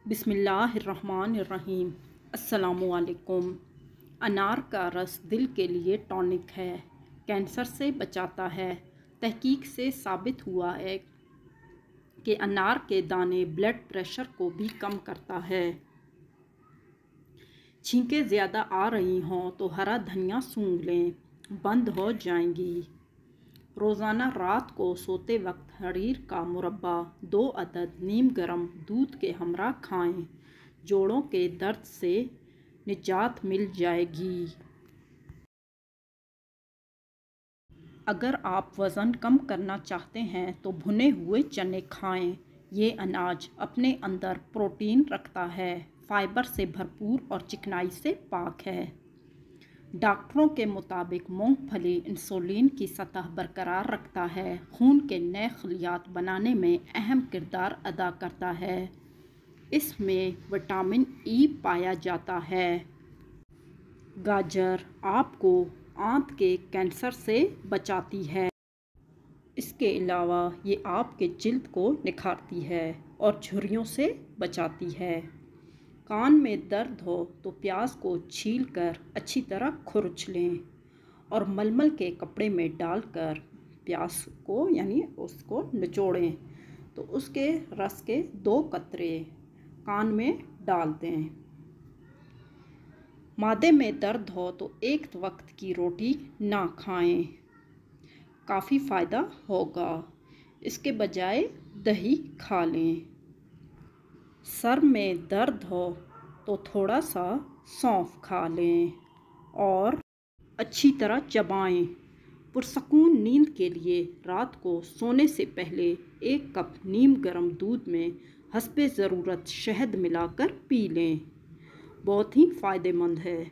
बिस्मिल्लाहिर्रहमानिर्रहीम। अस्सलामुअलैकुम। अनार का रस दिल के लिए टॉनिक है, कैंसर से बचाता है। तहकीक से साबित हुआ है कि अनार के दाने ब्लड प्रेशर को भी कम करता है। छींकें ज़्यादा आ रही हों तो हरा धनिया सूंघ लें, बंद हो जाएंगी। रोज़ाना रात को सोते वक्त हरीर का मुरब्बा 2 अदद नीम गर्म दूध के हमरा खाएं। जोड़ों के दर्द से निजात मिल जाएगी। अगर आप वज़न कम करना चाहते हैं तो भुने हुए चने खाएं। ये अनाज अपने अंदर प्रोटीन रखता है, फाइबर से भरपूर और चिकनाई से पाक है। डॉक्टरों के मुताबिक मूंगफली इंसुलिन की सतह बरकरार रखता है, खून के नए खलियात बनाने में अहम किरदार अदा करता है। इसमें विटामिन ई पाया जाता है। गाजर आपको आंत के कैंसर से बचाती है। इसके अलावा ये आपके जिल्द को निखारती है और झुर्रियों से बचाती है। कान में दर्द हो तो प्याज को छीलकर अच्छी तरह खुरच लें और मलमल के कपड़े में डालकर प्याज को उसको निचोड़ें तो उसके रस के 2 कतरे कान में डाल दें। मादे में दर्द हो तो एक वक्त की रोटी ना खाएं, काफ़ी फ़ायदा होगा। इसके बजाय दही खा लें। सर में दर्द हो तो थोड़ा सा सौंफ खा लें और अच्छी तरह चबाएं। पुरसकून नींद के लिए रात को सोने से पहले 1 कप नीम गर्म दूध में हस्बे ज़रूरत शहद मिलाकर पी लें। बहुत ही फ़ायदेमंद है।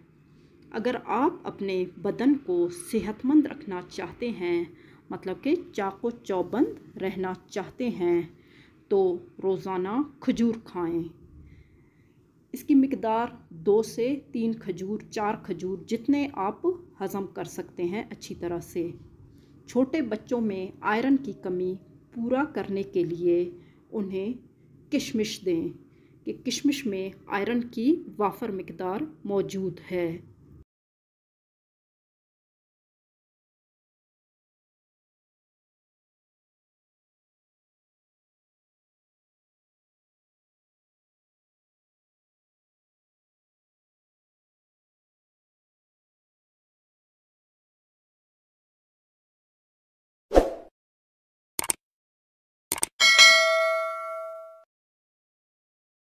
अगर आप अपने बदन को सेहतमंद रखना चाहते हैं, मतलब कि चाको चौबंद रहना चाहते हैं, तो रोज़ाना खजूर खाएं। इसकी मिकदार 2 से 3 खजूर, 4 खजूर, जितने आप हज़म कर सकते हैं अच्छी तरह से। छोटे बच्चों में आयरन की कमी पूरा करने के लिए उन्हें किशमिश दें कि किशमिश में आयरन की वाफर मिकदार मौजूद है।